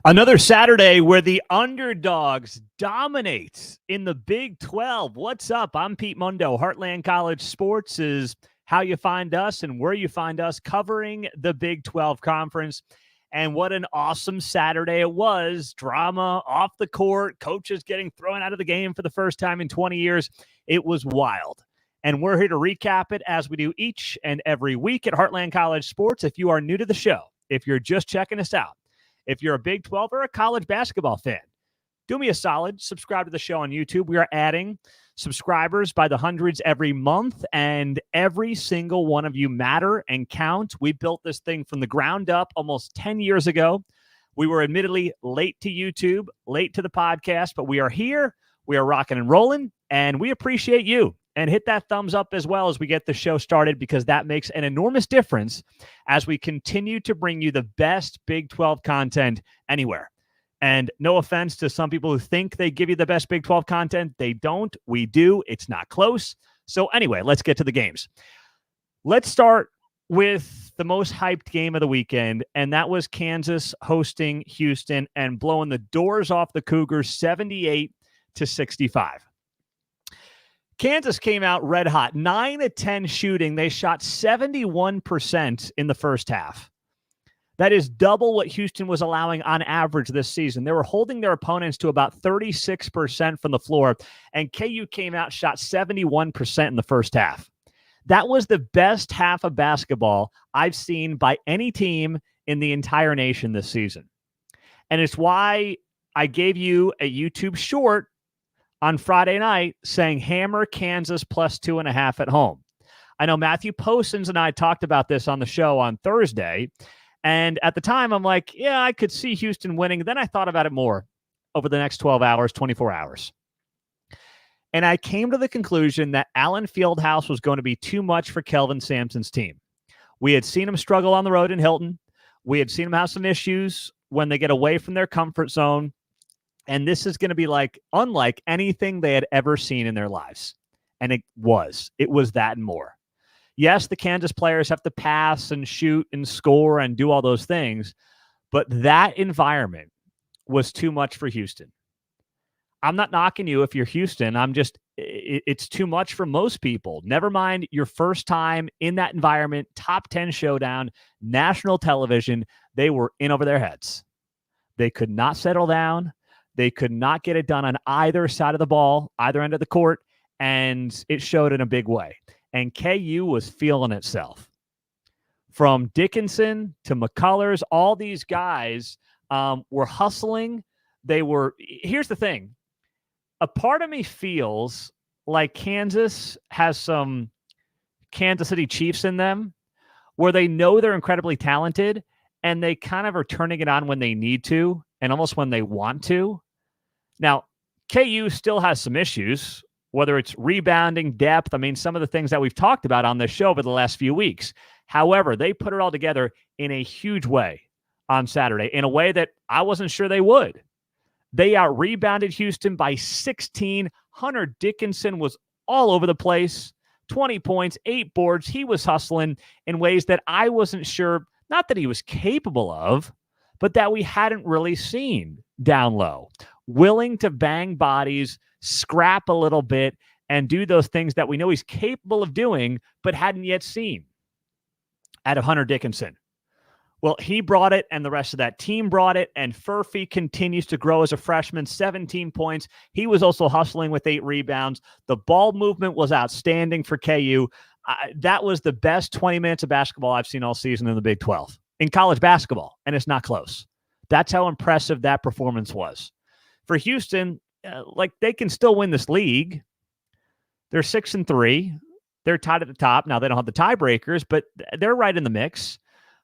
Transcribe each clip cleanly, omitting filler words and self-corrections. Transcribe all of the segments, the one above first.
Another Saturday where the Underdogs dominate in the Big 12. What's up? I'm Pete Mundo. Heartland College Sports is how you find us and where you find us covering the Big 12 Conference. And what an awesome Saturday it was. Drama off the court, coaches getting thrown out of the game for the first time in 20 years. It was wild. And we're here to recap it as we do each and every week at Heartland College Sports. If you are new to the show, if you're just checking us out, if you're a Big 12 or a college basketball fan, do me a solid. Subscribe to the show on YouTube. We are adding subscribers by the hundreds every month, and every single one of you matter and count. We built this thing from the ground up almost 10 years ago. We were admittedly late to YouTube, late to the podcast, but we are here. We are rocking and rolling, and we appreciate you. And hit that thumbs up as well as we get the show started, because that makes an enormous difference as we continue to bring you the best Big 12 content anywhere. And no offense to some people who think they give you the best Big 12 content. They don't. We do. It's not close. So anyway, let's get to the games. Let's start with the most hyped game of the weekend, and that was Kansas hosting Houston and blowing the doors off the Cougars 78-65. Kansas came out red hot, 9 of 10 shooting. They shot 71% in the first half. That is double what Houston was allowing on average this season. They were holding their opponents to about 36% from the floor, and KU came out, shot 71% in the first half. That was the best half of basketball I've seen by any team in the entire nation this season. And it's why I gave you a YouTube short on Friday night saying hammer Kansas plus 2.5 at home. I know Matthew Posens and I talked about this on the show on Thursday. And at the time, I'm like, yeah, I could see Houston winning. Then I thought about it more over the next 12 hours, 24 hours. And I came to the conclusion that Allen Fieldhouse was going to be too much for Kelvin Sampson's team. We had seen him struggle on the road in Hilton. We had seen him have some issues when they get away from their comfort zone. And this is going to be unlike anything they had ever seen in their lives. And it was that and more. Yes, the Kansas players have to pass and shoot and score and do all those things, but that environment was too much for Houston. I'm not knocking you if you're Houston. It's too much for most people. Never mind your first time in that environment, top 10 showdown, national television. They were in over their heads. They could not settle down. They could not get it done on either side of the ball, either end of the court, and it showed in a big way. And KU was feeling itself. From Dickinson to McCullers, all these guys were hustling. Here's the thing. A part of me feels like Kansas has some Kansas City Chiefs in them where they know they're incredibly talented and they kind of are turning it on when they need to and almost when they want to. Now, KU still has some issues, whether it's rebounding, depth. I mean, some of the things that we've talked about on this show over the last few weeks. However, they put it all together in a huge way on Saturday, in a way that I wasn't sure they would. They out-rebounded Houston by 16. Hunter Dickinson was all over the place. 20 points, 8 boards. He was hustling in ways that I wasn't sure, not that he was capable of, but that we hadn't really seen down low. Willing to bang bodies, scrap a little bit, and do those things that we know he's capable of doing, but hadn't yet seen out of Hunter Dickinson. Well, he brought it, and the rest of that team brought it, and Furphy continues to grow as a freshman, 17 points. He was also hustling with 8 rebounds. The ball movement was outstanding for KU. That was the best 20 minutes of basketball I've seen all season in the Big 12, in college basketball, and it's not close. That's how impressive that performance was. For Houston, they can still win this league. They're 6-3. They're tied at the top. Now, they don't have the tiebreakers, but they're right in the mix.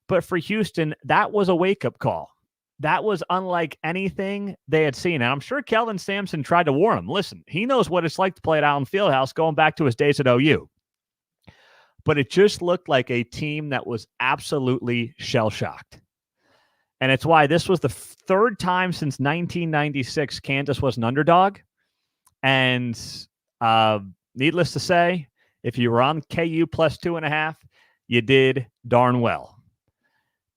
But for Houston, that was a wake-up call. That was unlike anything they had seen. And I'm sure Kelvin Sampson tried to warn him. Listen, he knows what it's like to play at Allen Fieldhouse going back to his days at OU. But it just looked like a team that was absolutely shell-shocked. And it's why this was the third time since 1996 Kansas was an underdog. And needless to say, if you were on KU plus 2.5, you did darn well.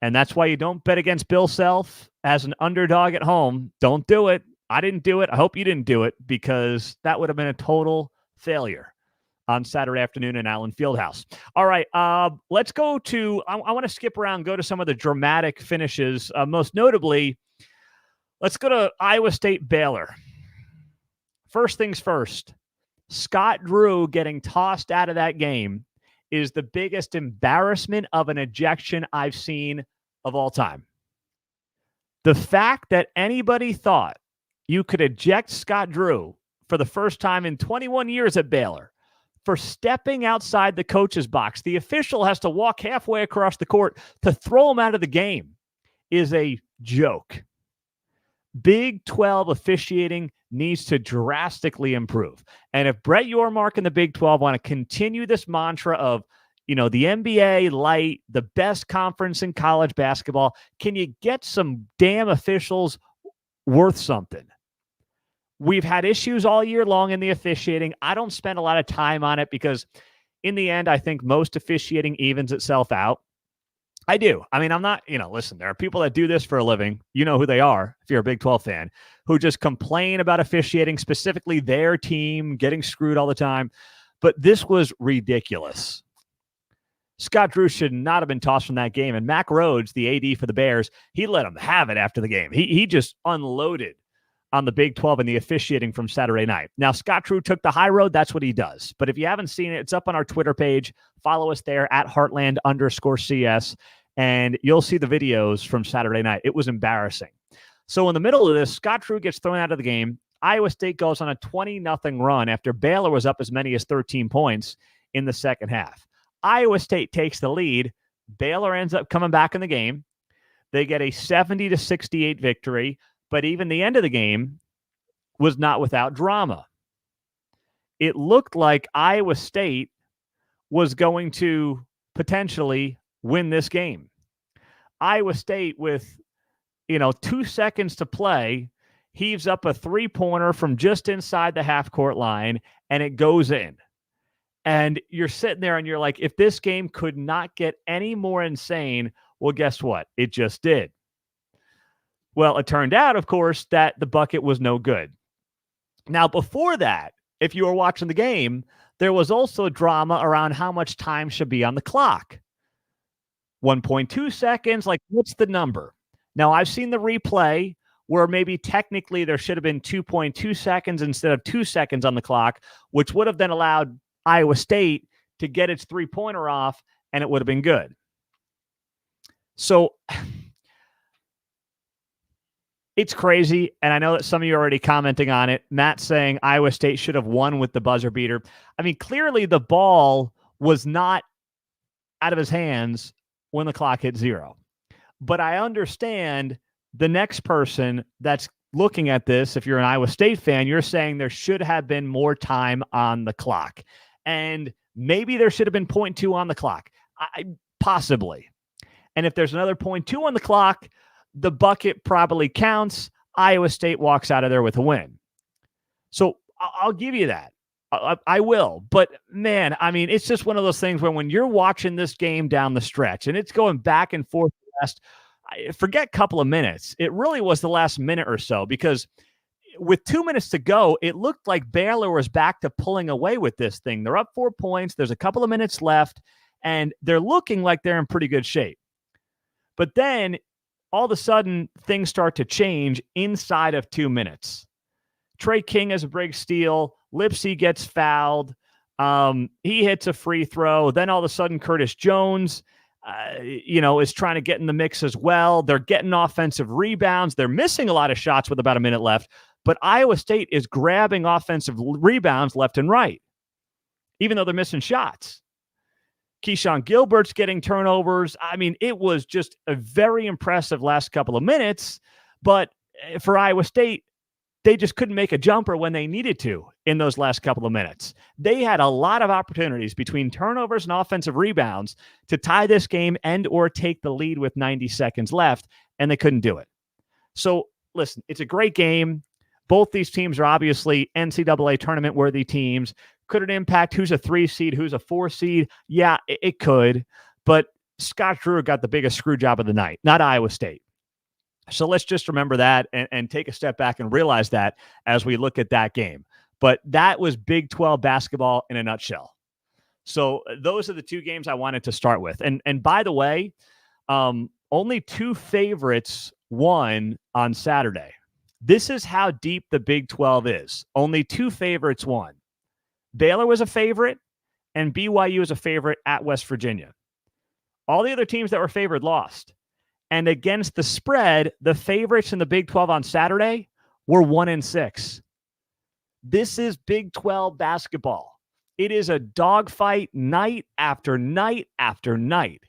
And that's why you don't bet against Bill Self. as an underdog at home, don't do it. I didn't do it. I hope you didn't do it, because that would have been a total failure on Saturday afternoon in Allen Fieldhouse. All right, let's go to, I want to skip around, go to some of the dramatic finishes. Most notably, let's go to Iowa State Baylor. First things first, Scott Drew getting tossed out of that game is the biggest embarrassment of an ejection I've seen of all time. The fact that anybody thought you could eject Scott Drew for the first time in 21 years at Baylor for stepping outside the coach's box, the official has to walk halfway across the court to throw him out of the game, is a joke. Big 12 officiating needs to drastically improve. And if Brett Yormark and the Big 12 want to continue this mantra of, the NBA light, the best conference in college basketball, can you get some damn officials worth something? We've had issues all year long in the officiating. I don't spend a lot of time on it because in the end, I think most officiating evens itself out. I do. I mean, I'm not, listen, there are people that do this for a living. You know who they are if you're a Big 12 fan, who just complain about officiating, specifically their team getting screwed all the time. But this was ridiculous. Scott Drew should not have been tossed from that game. And Mack Rhodes, the AD for the Bears, he let him have it after the game. He just unloaded on the Big 12 and the officiating from Saturday night. Now, Scott Drew took the high road. That's what he does. But if you haven't seen it, it's up on our Twitter page. Follow us there at Heartland_CS, and you'll see the videos from Saturday night. It was embarrassing. So in the middle of this, Scott Drew gets thrown out of the game. Iowa State goes on a 20-0 run after Baylor was up as many as 13 points in the second half. Iowa State takes the lead. Baylor ends up coming back in the game. They get a 70-68 victory, but even the end of the game was not without drama. It looked like Iowa State was going to potentially win this game. Iowa State, with 2 seconds to play, heaves up a three-pointer from just inside the half-court line, and it goes in. And you're sitting there and you're like, if this game could not get any more insane, well, guess what? It just did. Well, it turned out, of course, that the bucket was no good. Now, before that, if you were watching the game, there was also drama around how much time should be on the clock. 1.2 seconds, like, what's the number? Now, I've seen the replay where maybe technically there should have been 2.2 seconds instead of 2 seconds on the clock, which would have then allowed Iowa State to get its three-pointer off, and it would have been good. So it's crazy, and I know that some of you are already commenting on it. Matt saying Iowa State should have won with the buzzer beater. I mean, clearly the ball was not out of his hands when the clock hit zero. But I understand the next person that's looking at this, if you're an Iowa State fan, you're saying there should have been more time on the clock. And maybe there should have been 0.2 on the clock. Possibly. And if there's another 0.2 on the clock, the bucket probably counts. Iowa State walks out of there with a win. So I'll give you that. I will. But, man, I mean, it's just one of those things where when you're watching this game down the stretch and it's going back and forth, forget a couple of minutes. It really was the last minute or so, because with 2 minutes to go, it looked like Baylor was back to pulling away with this thing. They're up 4 points. There's a couple of minutes left, and they're looking like they're in pretty good shape. But then all of a sudden, things start to change inside of 2 minutes. Trey King has a big steal. Lipsy gets fouled. He hits a free throw. Then all of a sudden, Curtis Jones is trying to get in the mix as well. They're getting offensive rebounds. They're missing a lot of shots with about a minute left, but Iowa State is grabbing offensive rebounds left and right, even though they're missing shots. Keyshawn Gilbert's getting turnovers. I mean, it was just a very impressive last couple of minutes, but for Iowa State, they just couldn't make a jumper when they needed to in those last couple of minutes. They had a lot of opportunities between turnovers and offensive rebounds to tie this game and or take the lead with 90 seconds left, and they couldn't do it. So, listen, it's a great game. Both these teams are obviously NCAA tournament-worthy teams. Could it impact who's a 3 seed, who's a 4 seed? Yeah, it could. But Scott Drew got the biggest screw job of the night, not Iowa State. So let's just remember that and take a step back and realize that as we look at that game. But that was Big 12 basketball in a nutshell. So those are the two games I wanted to start with. And by the way, only two favorites won on Saturday. This is how deep the Big 12 is. Only two favorites won. Baylor was a favorite, and BYU was a favorite at West Virginia. All the other teams that were favored lost. And against the spread, the favorites in the Big 12 on Saturday were 1-6. This is Big 12 basketball. It is a dogfight night after night after night.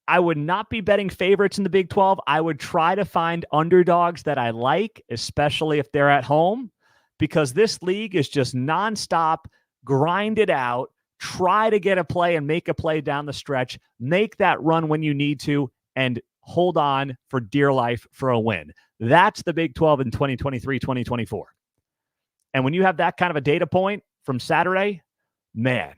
I would not be betting favorites in the Big 12. I would try to find underdogs that I like, especially if they're at home, because this league is just nonstop, grind it out, try to get a play and make a play down the stretch, make that run when you need to, and hold on for dear life for a win. That's the Big 12 in 2023, 2024. And when you have that kind of a data point from Saturday, man,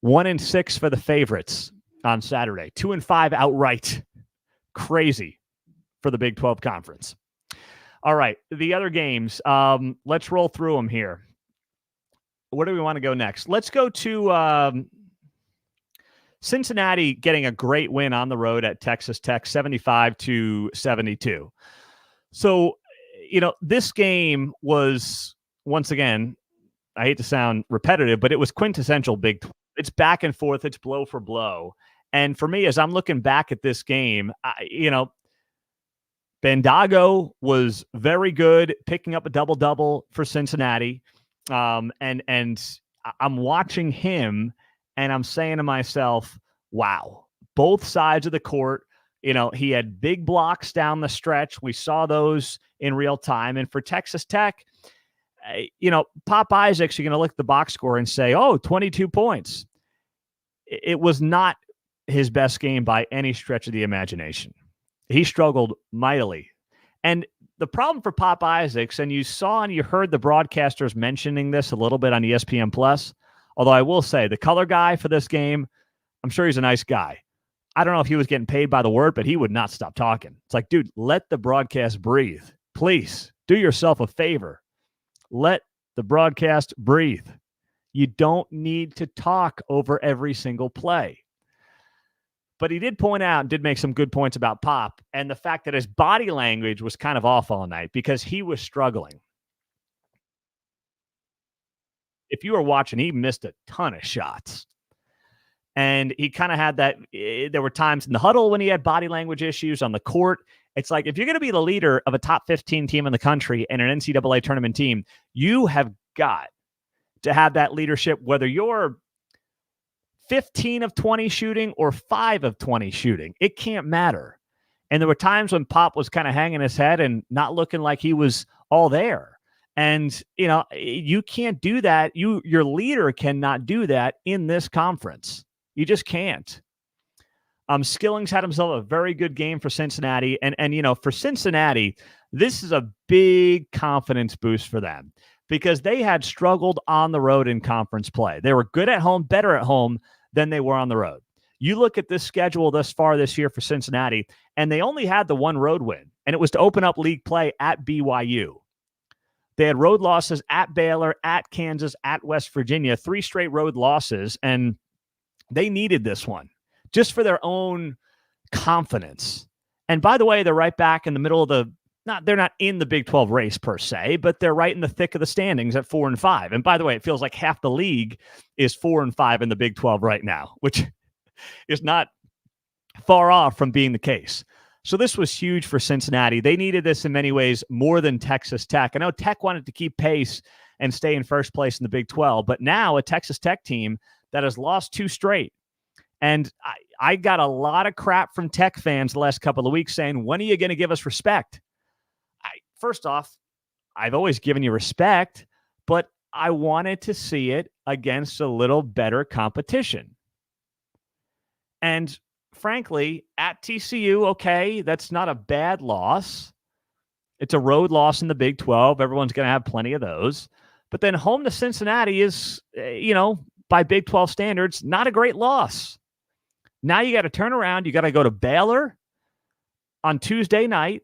1-6 for the favorites on Saturday, 2-5 outright. Crazy for the Big 12 conference. All right, the other games, let's roll through them here. Where do we want to go next? Let's go to Cincinnati getting a great win on the road at Texas Tech, 75-72. So, this game was, once again, I hate to sound repetitive, but it was quintessential Big 12. It's back and forth. It's blow for blow. And for me, as I'm looking back at this game, Bandago was very good, picking up a double-double for Cincinnati. And I'm watching him, and I'm saying to myself, wow, both sides of the court, he had big blocks down the stretch. We saw those in real time. And for Texas Tech, Pop Isaacs, you're going to look at the box score and say, 22 points. It was not his best game by any stretch of the imagination. He struggled mightily. And the problem for Pop Isaacs, and you saw and you heard the broadcasters mentioning this a little bit on ESPN Plus, although I will say the color guy for this game, I'm sure he's a nice guy. I don't know if he was getting paid by the word, but he would not stop talking. It's like, dude, let the broadcast breathe. Please do yourself a favor. Let the broadcast breathe. You don't need to talk over every single play. But he did point out and did make some good points about Pop and the fact that his body language was kind of off all night because he was struggling. If you were watching, he missed a ton of shots. And he kind of had that. There were times in the huddle when he had body language issues on the court. It's like, if you're going to be the leader of a top 15 team in the country and an NCAA tournament team, you have got to have that leadership, whether you're 15 of 20 shooting or 5 of 20 shooting. It can't matter. And there were times when Pop was kind of hanging his head and not looking like he was all there. And, you can't do that. Your leader cannot do that in this conference. You just can't. Skillings had himself a very good game for Cincinnati. And for Cincinnati, this is a big confidence boost for them because they had struggled on the road in conference play. They were good at home, better at home than they were on the road. You look at this schedule thus far this year for Cincinnati, and they only had the one road win, and it was to open up league play at BYU. They had road losses at Baylor, at Kansas, at West Virginia, 3 straight road losses, and they needed this one just for their own confidence. And by the way, they're right back in the middle of they're not in the Big 12 race per se, but they're right in the thick of the standings at 4-5. And by the way, it feels like half the league is 4-5 in the Big 12 right now, which is not far off from being the case. So this was huge for Cincinnati. They needed this in many ways more than Texas Tech. I know Tech wanted to keep pace and stay in first place in the Big 12, but now a Texas Tech team that has lost 2 straight. And I got a lot of crap from Tech fans the last couple of weeks saying, when are you going to give us respect? First off, I've always given you respect, but I wanted to see it against a little better competition. And frankly, at TCU, okay, that's not a bad loss. It's a road loss in the Big 12. Everyone's going to have plenty of those. But then home to Cincinnati is, by Big 12 standards, not a great loss. Now you got to turn around. You got to go to Baylor, on Tuesday night.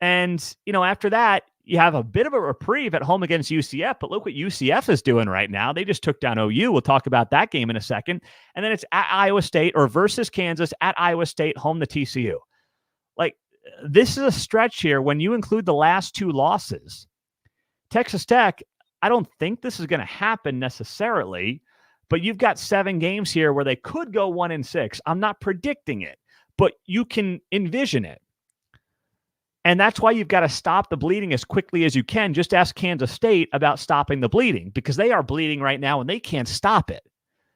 And, after that, you have a bit of a reprieve at home against UCF, but look what UCF is doing right now. They just took down OU. We'll talk about that game in a second. And then it's at Iowa State or versus Kansas, at Iowa State, home to TCU. Like, this is a stretch here when you include the last two losses. Texas Tech, I don't think this is going to happen necessarily, but you've got 7 games here where they could go 1-6. I'm not predicting it, but you can envision it. And that's why you've got to stop the bleeding as quickly as you can. Just ask Kansas State about stopping the bleeding, because they are bleeding right now and they can't stop it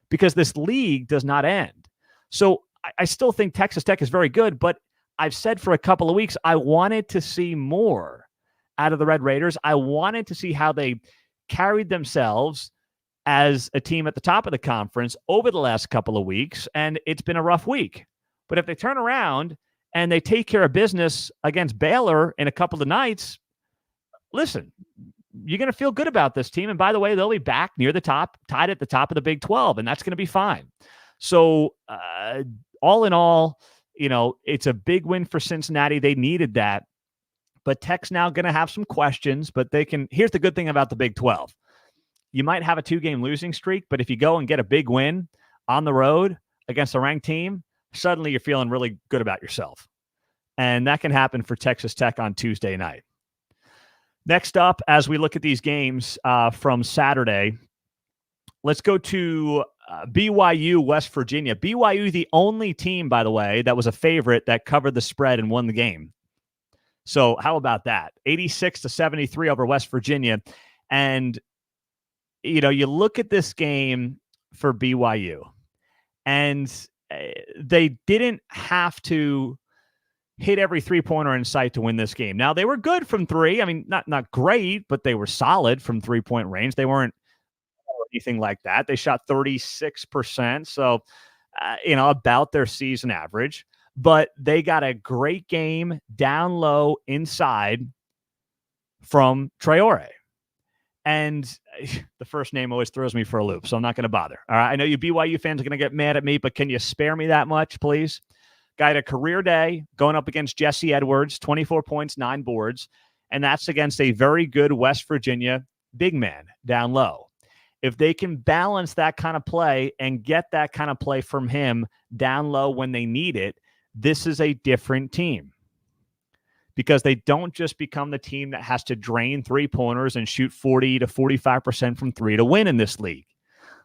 because this league does not end. So I still think Texas Tech is very good, but I've said for a couple of weeks, I wanted to see more out of the Red Raiders. I wanted to see how they carried themselves as a team at the top of the conference over the last couple of weeks, and it's been a rough week. But if they turn around and they take care of business against Baylor in a couple of nights, listen, you're going to feel good about this team. And by the way, they'll be back near the top, tied at the top of the Big 12, and that's going to be fine. So all in all, it's a big win for Cincinnati. They needed that. But Tech's now going to have some questions, but they can. Here's the good thing about the Big 12. You might have a 2-game losing streak, but if you go and get a big win on the road against a ranked team, suddenly you're feeling really good about yourself. And that can happen for Texas Tech on Tuesday night. Next up, as we look at these games from Saturday, let's go to BYU, West Virginia. BYU, the only team, by the way, that was a favorite that covered the spread and won the game. So how about that? 86-73 over West Virginia. And, you look at this game for BYU, and they didn't have to hit every three-pointer in sight to win this game. Now, they were good from three. I mean, not great, but they were solid from three-point range. They weren't anything like that. They shot 36%, so, about their season average. But they got a great game down low inside from Traore. And the first name always throws me for a loop, so I'm not going to bother. All right, I know you BYU fans are going to get mad at me, but can you spare me that much, please? Guy had a career day going up against Jesse Edwards, 24 points, 9 boards, and that's against a very good West Virginia big man down low. If they can balance that kind of play and get that kind of play from him down low when they need it, this is a different team. Because they don't just become the team that has to drain three-pointers and shoot 40 to 45% from three to win in this league.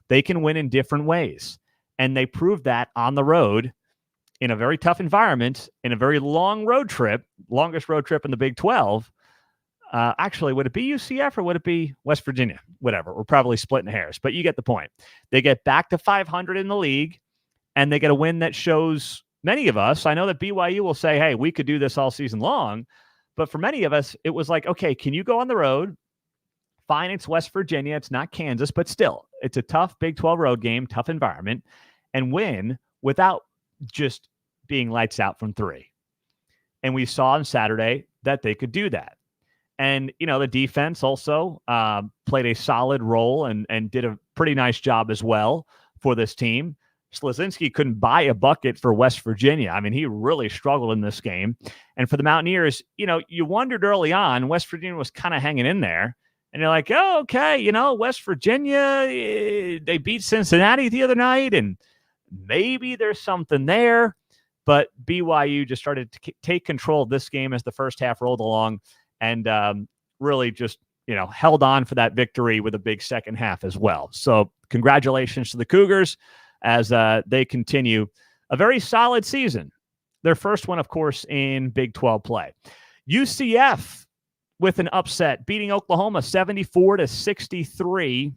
They can win in different ways. And they proved that on the road in a very tough environment, in a very long road trip, longest road trip in the Big 12. Actually, would it be UCF or would it be West Virginia? Whatever. We're probably splitting hairs, but you get the point. They get back to 500 in the league, and they get a win that shows many of us, I know that BYU will say, hey, we could do this all season long. But for many of us, it was like, okay, can you go on the road? Fine, it's West Virginia. It's not Kansas, but still, it's a tough Big 12 road game, tough environment, and win without just being lights out from three. And we saw on Saturday that they could do that. And, the defense also played a solid role and did a pretty nice job as well for this team. Slazinski couldn't buy a bucket for West Virginia. I mean, he really struggled in this game. And for the Mountaineers, you wondered early on, West Virginia was kind of hanging in there. And you're like, oh, okay, West Virginia, they beat Cincinnati the other night, and maybe there's something there. But BYU just started to take control of this game as the first half rolled along and really just, held on for that victory with a big second half as well. So congratulations to the Cougars as they continue a very solid season. Their first one, of course, in Big 12 play. UCF with an upset, beating Oklahoma 74-63.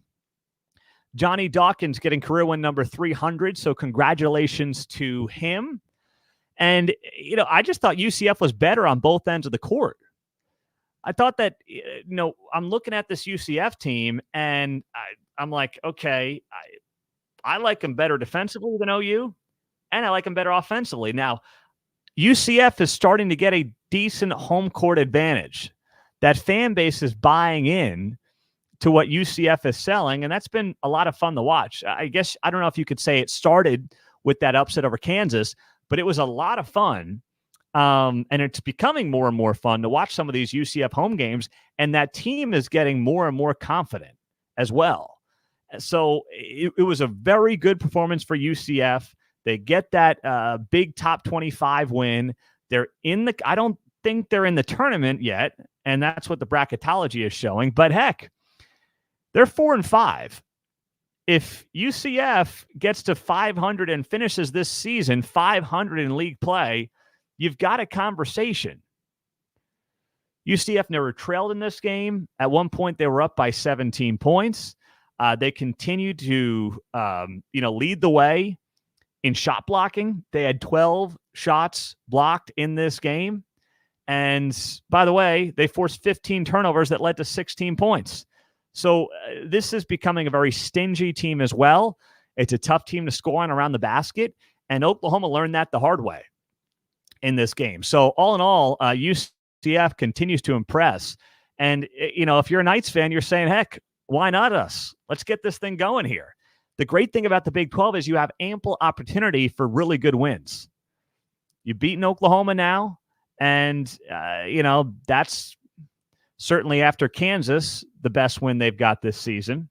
Johnny Dawkins getting career win number 300, so congratulations to him. And, I just thought UCF was better on both ends of the court. I thought that, I'm looking at this UCF team, and I'm like, okay, I like them better defensively than OU, and I like them better offensively. Now, UCF is starting to get a decent home court advantage. That fan base is buying in to what UCF is selling, and that's been a lot of fun to watch. I guess, I don't know if you could say it started with that upset over Kansas, but it was a lot of fun And it's becoming more and more fun to watch some of these UCF home games, and that team is getting more and more confident as well. So it was a very good performance for UCF. They get that big top 25 win. They're I don't think they're in the tournament yet, and that's what the bracketology is showing. But heck, they're 4-5. If UCF gets to 500 and finishes this season 500 in league play, you've got a conversation. UCF never trailed in this game. At one point, they were up by 17 points. They continued to, lead the way in shot blocking. They had 12 shots blocked in this game. And by the way, they forced 15 turnovers that led to 16 points. So this is becoming a very stingy team as well. It's a tough team to score on around the basket. And Oklahoma learned that the hard way in this game. So all in all, UCF continues to impress. And, if you're a Knights fan, you're saying, heck, why not us? Let's get this thing going here. The great thing about the Big 12 is you have ample opportunity for really good wins. You've beaten Oklahoma now, and, that's certainly after Kansas, the best win they've got this season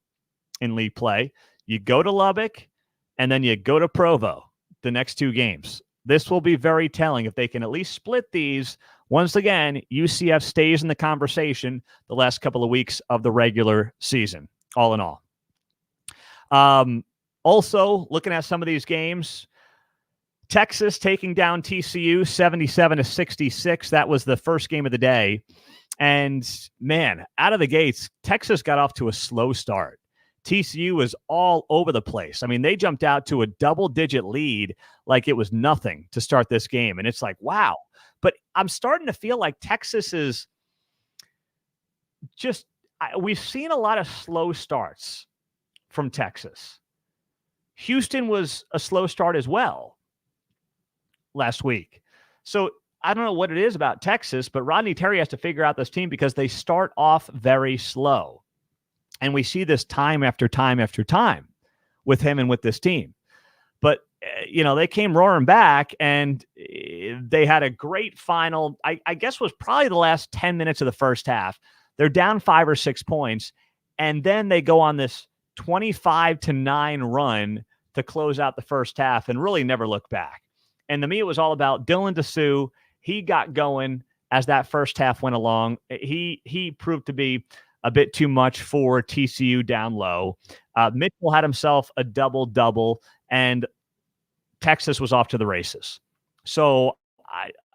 in league play. You go to Lubbock, and then you go to Provo the next two games. This will be very telling. If they can at least split these, once again, UCF stays in the conversation the last couple of weeks of the regular season, all in all. Also, looking at some of these games, Texas taking down TCU 77-66. That was the first game of the day. And, man, out of the gates, Texas got off to a slow start. TCU was all over the place. I mean, they jumped out to a double-digit lead like it was nothing to start this game. And it's like, wow. But I'm starting to feel like Texas is just – we've seen a lot of slow starts from Texas. Houston was a slow start as well last week. So I don't know what it is about Texas, but Rodney Terry has to figure out this team because they start off very slow. And we see this time after time after time with him and with this team. But, they came roaring back, and they had a great final, I guess was probably the last 10 minutes of the first half. They're down 5 or 6 points, and then they go on this 25-9 run to close out the first half and really never look back. And to me, it was all about Dylan DeSue. He got going as that first half went along. He proved to be a bit too much for TCU down low. Mitchell had himself a double-double, and Texas was off to the races. So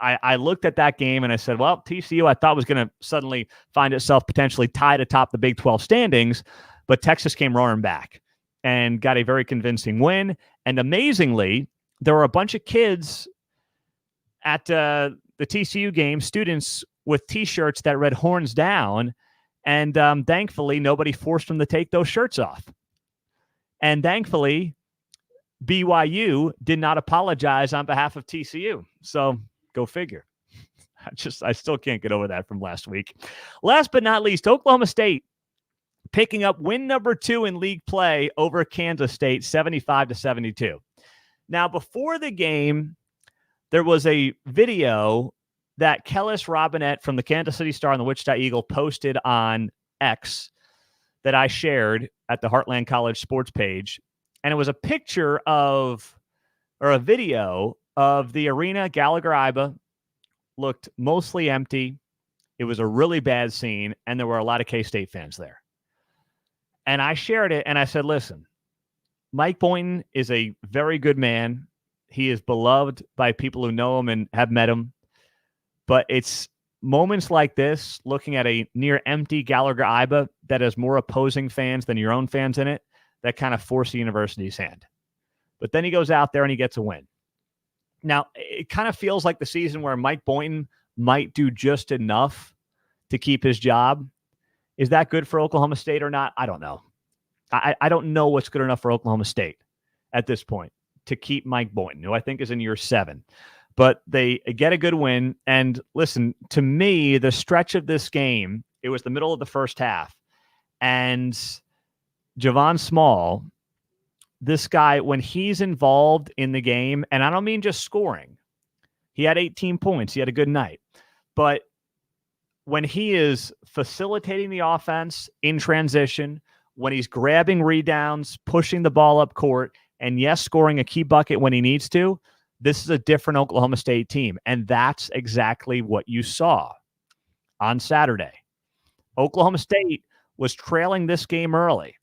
I looked at that game and I said, well, TCU I thought was going to suddenly find itself potentially tied atop the Big 12 standings, but Texas came roaring back and got a very convincing win. And amazingly, there were a bunch of kids at the TCU game, students with T-shirts that read "Horns Down," and thankfully, nobody forced them to take those shirts off. And thankfully, BYU did not apologize on behalf of TCU. So go figure. I still can't get over that from last week. Last but not least, Oklahoma State picking up win number 2 in league play over Kansas State, 75-72. Now, before the game, there was a video that Kellis Robinette from the Kansas City Star and the Wichita Eagle posted on X that I shared at the Heartland College Sports page. And it was a picture of, or a video of the arena. Gallagher-Iba looked mostly empty. It was a really bad scene, and there were a lot of K-State fans there. And I shared it, and I said, listen, Mike Boynton is a very good man. He is beloved by people who know him and have met him. But it's moments like this, looking at a near empty Gallagher-Iba that has more opposing fans than your own fans in it, that kind of force the university's hand. But then he goes out there and he gets a win. Now, it kind of feels like the season where Mike Boynton might do just enough to keep his job. Is that good for Oklahoma State or not? I don't know. I don't know what's good enough for Oklahoma State at this point to keep Mike Boynton, who I think is in year 7. But they get a good win. And listen, to me, the stretch of this game, it was the middle of the first half. And Javon Small, this guy, when he's involved in the game, and I don't mean just scoring, He had 18 points. He had a good night. But when he is facilitating the offense in transition, when he's grabbing rebounds, pushing the ball up court, and yes, scoring a key bucket when he needs to, this is a different Oklahoma State team. And that's exactly what you saw on Saturday. Oklahoma State was trailing this game early.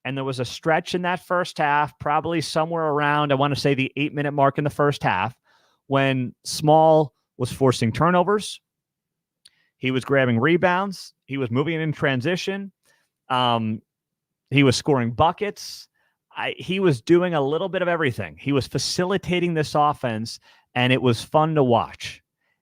And there was a stretch in that first half, probably somewhere around, I want to say, the 8-minute mark in the first half, when Small was forcing turnovers. He was grabbing rebounds. He was moving it in transition. He was scoring buckets. He was doing a little bit of everything. He was facilitating this offense, and it was fun to watch.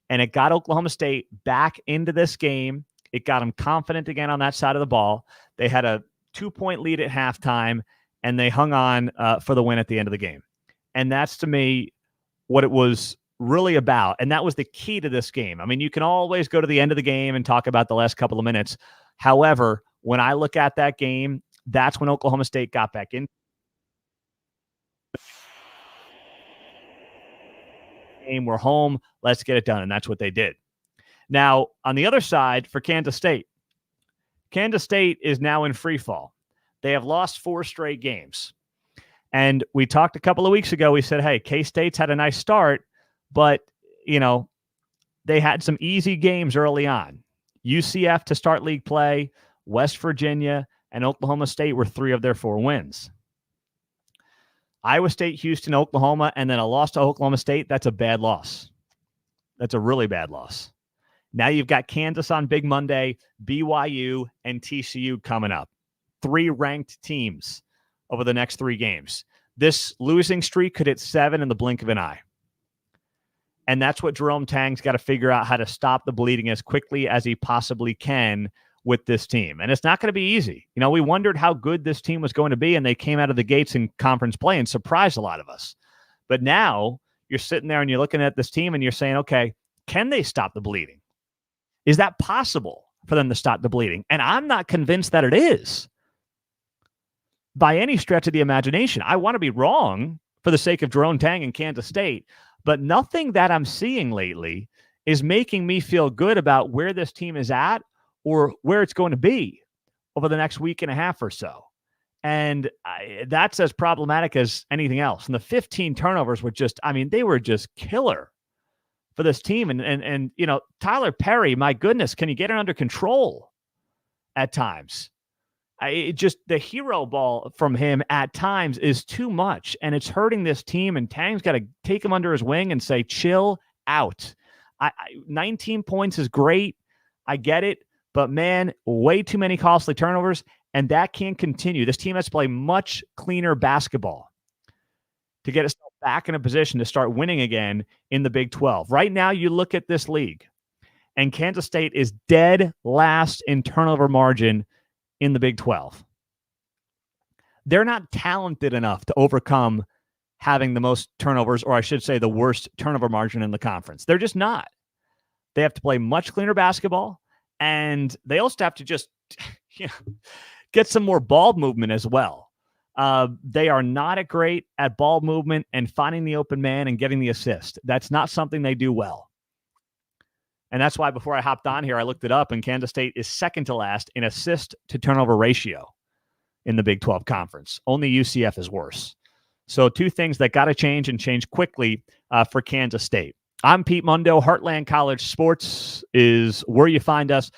And it got Oklahoma State back into this game. It got them confident again on that side of the ball. They had a 2-point lead at halftime, and they hung on for the win at the end of the game. And that's, to me, what it was really about. And that was the key to this game. I mean, you can always go to the end of the game and talk about the last couple of minutes. However, when I look at that game, that's when Oklahoma State got back in. We're home. Let's get it done. And that's what they did. Now, on the other side, for Kansas State is now in free fall. They have lost 4 straight games. And we talked a couple of weeks ago. We said, hey, K-State's had a nice start, but, they had some easy games early on. UCF to start league play, West Virginia, and Oklahoma State were 3 of their 4 wins. Iowa State, Houston, Oklahoma, and then a loss to Oklahoma State. That's a bad loss. That's a really bad loss. Now you've got Kansas on Big Monday, BYU, and TCU coming up. 3 ranked teams over the next 3 games. This losing streak could hit 7 in the blink of an eye. And that's what Jerome Tang's got to figure out, how to stop the bleeding as quickly as he possibly can with this team. And it's not going to be easy. We wondered how good this team was going to be, and they came out of the gates in conference play and surprised a lot of us. But now you're sitting there and you're looking at this team and you're saying, okay, can they stop the bleeding? Is that possible for them to stop the bleeding? And I'm not convinced that it is by any stretch of the imagination. I want to be wrong for the sake of Jerome Tang and Kansas State, but nothing that I'm seeing lately is making me feel good about where this team is at or where it's going to be over the next week and a half or so. And that's as problematic as anything else. And the 15 turnovers were just, they were just killer for this team. And Tyler Perry, my goodness, can you get it under control at times? The hero ball from him at times is too much, and it's hurting this team, and Tang's got to take him under his wing and say, chill out. 19 points is great. I get it, but man, way too many costly turnovers, and that can't continue. This team has to play much cleaner basketball to get itself back in a position to start winning again in the Big 12. Right now, you look at this league, and Kansas State is dead last in turnover margin in the Big 12. They're not talented enough to overcome having the most turnovers, or I should say the worst turnover margin in the conference. They're just not. They have to play much cleaner basketball, and they also have to just get some more ball movement as well. They are not great at ball movement and finding the open man and getting the assist. That's not something they do well. And that's why before I hopped on here, I looked it up, and Kansas State is second to last in assist to turnover ratio in the Big 12 conference. Only UCF is worse. So 2 things that got to change and change quickly for Kansas State. I'm Pete Mundo. Heartland College Sports is where you find us.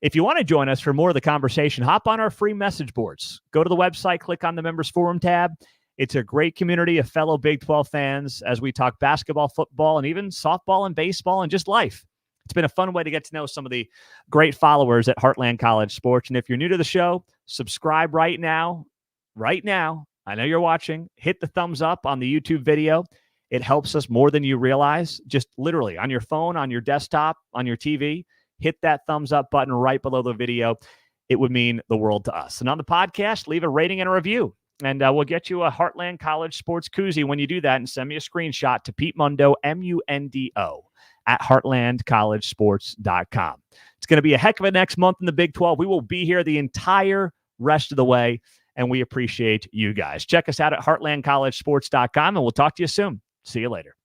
If you want to join us for more of the conversation, hop on our free message boards. Go to the website, click on the Members Forum tab. It's a great community of fellow Big 12 fans as we talk basketball, football, and even softball and baseball and just life. It's been a fun way to get to know some of the great followers at Heartland College Sports. And if you're new to the show, subscribe right now. Right now. I know you're watching. Hit the thumbs up on the YouTube video. It helps us more than you realize. Just literally on your phone, on your desktop, on your TV, hit that thumbs up button right below the video. It would mean the world to us. And on the podcast, leave a rating and a review. And we'll get you a Heartland College Sports koozie when you do that, and send me a screenshot to Pete Mundo, MUNDO, at heartlandcollegesports.com. It's going to be a heck of a next month in the Big 12. We will be here the entire rest of the way, and we appreciate you guys. Check us out at heartlandcollegesports.com, and we'll talk to you soon. See you later.